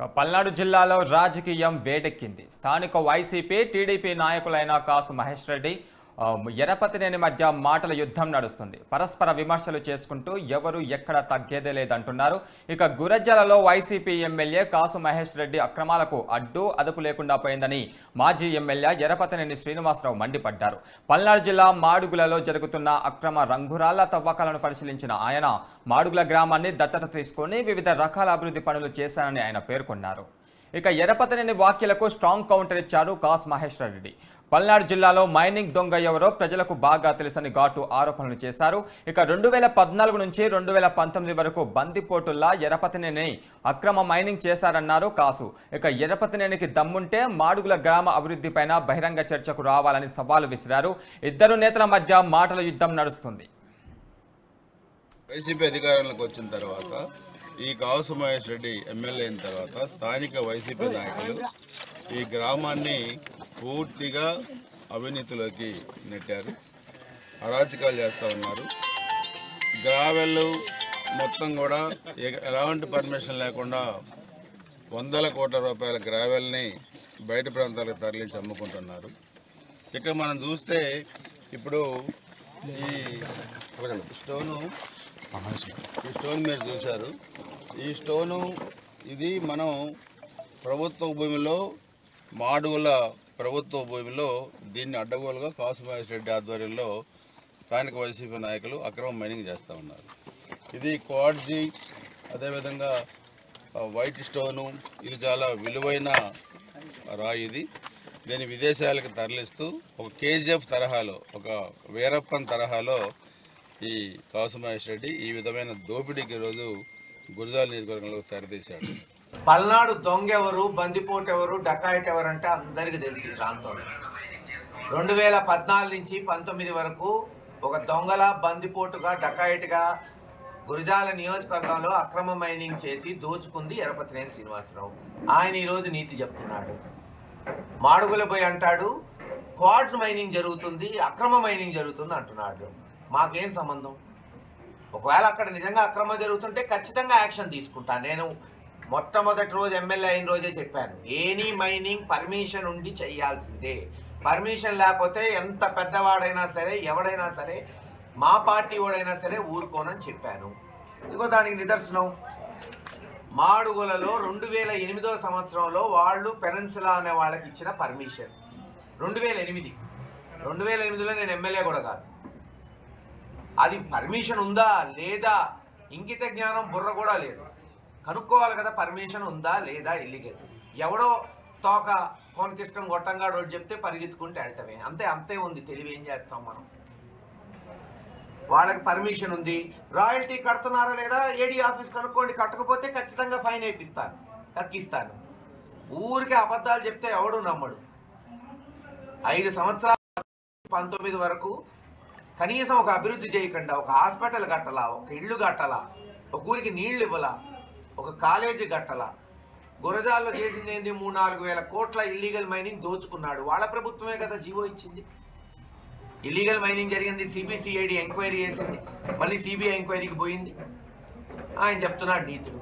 పల్నాడు జిల్లాలో రాజకీయం వేడెక్కింది. స్థానిక వైసీపీ, టీడీపీ నాయకులైన కాసు మహేష్ రెడ్డి, ఎరపతినేని మధ్య మాటల యుద్ధం నడుస్తుంది. పరస్పర విమర్శలు చేసుకుంటూ ఎవరు ఎక్కడ తగ్గేదే లేదంటున్నారు. ఇక గురజాలలో వైసీపీ ఎమ్మెల్యే కాసు మహేష్ రెడ్డి అక్రమాలకు అడ్డు అదుపు లేకుండా పోయిందని మాజీ ఎమ్మెల్యే ఎరపతినేని శ్రీనివాసరావు మండిపడ్డారు. పల్నాడు జిల్లా మాడుగులలో జరుగుతున్న అక్రమ రంగురాళ్ల తవ్వకాలను పరిశీలించిన ఆయన మాడుగుల గ్రామాన్ని దత్తత తీసుకుని వివిధ రకాల అభివృద్ధి పనులు చేశారని ఆయన పేర్కొన్నారు. ఇక ఎరపతినేని వ్యాఖ్యలకు స్ట్రాంగ్ కౌంటర్ ఇచ్చారు కాసు మహేష్ రెడ్డి. పల్నాడు జిల్లాలో మైనింగ్ దొంగ ఎవరో ప్రజలకు బాగా తెలుసని ఘాటు ఆరోపణలు చేశారు. ఇక 2014 నుంచి 2019 వరకు బందిపోటుల్లా ఎరపతినేని అక్రమ మైనింగ్ చేశారన్నారు కాసు. ఇక ఎరపతినేనికి దమ్ముంటే మాడుగుల గ్రామ అభివృద్ధిపైన బహిరంగ చర్చకు రావాలని సవాలు విసిరారు. ఇద్దరు నేతల మధ్య మాటల యుద్ధం నడుస్తుంది. వైసీపీ అధికారంలోకి వచ్చిన తర్వాత ఈ కాసు మహేష్ రెడ్డి ఎమ్మెల్యే అయిన తర్వాత స్థానిక వైసీపీ నాయకులు ఈ గ్రామాన్ని పూర్తిగా అవినీతిలోకి నెట్టారు, అరాచకాలు చేస్తూ ఉన్నారు. గ్రావెళ్ళు మొత్తం కూడా ఎలాంటి పర్మిషన్ లేకుండా 100 కోట్ల రూపాయల గ్రావెల్ని బయట ప్రాంతాలకు తరలించి అమ్ముకుంటున్నారు. ఇక్కడ మనం చూస్తే ఇప్పుడు ఈ స్టోన్ మీరు చూశారు. ఈ స్టోను ఇది మనం ప్రభుత్వ భూమిలో, మాడుగుల ప్రభుత్వ భూమిలో దీన్ని అడ్డగోలుగా కాసు మహేష్ రెడ్డి ఆధ్వర్యంలో స్థానిక వైసీపీ నాయకులు అక్రమ మైనింగ్ చేస్తూ ఉన్నారు. ఇది క్వార్ట్జీ, అదేవిధంగా వైట్ స్టోను, ఇది చాలా విలువైన రాయి. ఇది దీన్ని విదేశాలకు తరలిస్తూ ఒక కేజీఎఫ్ తరహాలో, ఒక వీరప్పన్ తరహాలో ఈ కాసు మహేష్ రెడ్డి ఈ విధమైన దోపిడీకి ఈరోజు గురజాల నియోజకవర్గంలో తెరతీశాడు. పల్నాడు దొంగ ఎవరు, బందిపోటు ఎవరు, డకాయిట్ ఎవరు అంటే అందరికీ తెలిసి ప్రాంతంలో 2014 నుంచి 19 వరకు ఒక దొంగల, బందిపోటుగా, డకాయిట్గా గురజాల నియోజకవర్గంలో అక్రమ మైనింగ్ చేసి దోచుకుంది ఎరపతినేని శ్రీనివాసరావు. ఆయన ఈరోజు నీతి చెప్తున్నాడు. మాడుగుల పోయి అంటాడు క్వార్ట్జ్ మైనింగ్ జరుగుతుంది, అక్రమ మైనింగ్ జరుగుతుంది అంటున్నాడు. మాకేం సంబంధం? ఒకవేళ అక్కడ నిజంగా అక్రమం జరుగుతుంటే ఖచ్చితంగా యాక్షన్ తీసుకుంటా. నేను మొట్టమొదటి రోజు ఎమ్మెల్యే అయిన రోజే చెప్పాను, ఎనీ మైనింగ్ పర్మిషన్ ఉండి చేయాల్సిందే. పర్మిషన్ లేకపోతే ఎంత పెద్దవాడైనా సరే, ఎవడైనా సరే, మా పార్టీ వాడైనా సరే ఊరుకోనని చెప్పాను. ఇదిగో దానికి నిదర్శనం. మాడుగులలో 2008 సంవత్సరంలో వాళ్ళు పెనన్సులా అనే వాళ్ళకి ఇచ్చిన పర్మిషన్ 2008లో నేను ఎమ్మెల్యే కూడా కాదు. అది పర్మిషన్ ఉందా లేదా ఇంకిత జ్ఞానం బుర్ర కూడా లేదు. కనుక్కోవాలి కదా, పర్మిషన్ ఉందా లేదా, ఇల్లీగల్. ఎవడో తోక కోనకిష్టం గొట్టంగా రోడ్డు చెప్తే పరిగెత్తుకుంటే వెళ్ళటమే, అంతే ఉంది. తెలివి ఏం చేస్తాం మనం? వాళ్ళకి పర్మిషన్ ఉంది, రాయల్టీ కడుతున్నారా లేదా ఏడీ ఆఫీస్ కనుక్కోండి. కట్టకపోతే ఖచ్చితంగా ఫైన్ వేపిస్తాను, కక్కిస్తాను. ఊరికి అబద్ధాలు చెప్తే ఎవడు నమ్మడు. 5 సంవత్సరాలు 19 వరకు కనీసం ఒక అభివృద్ధి చేయకుండా, ఒక హాస్పిటల్ కట్టాలా, ఒక ఇళ్ళు కట్టాలా, ఒక ఊరికి నీళ్లు ఇవ్వాలా, ఒక కాలేజీ కట్టాలా. గురజాల్లో చేసింది ఏంది? 3-4 వేల కోట్ల ఇల్లీగల్ మైనింగ్ దోచుకున్నాడు. వాళ్ళ ప్రభుత్వమే కదా జీవో ఇచ్చింది. ఇల్లీగల్ మైనింగ్ జరిగింది, సిబిసిఐడి ఎంక్వైరీ చేసింది, మళ్ళీ సిబిఐ ఎంక్వైరీకి పోయింది. ఆయన చెప్తున్నాడు నీతులు.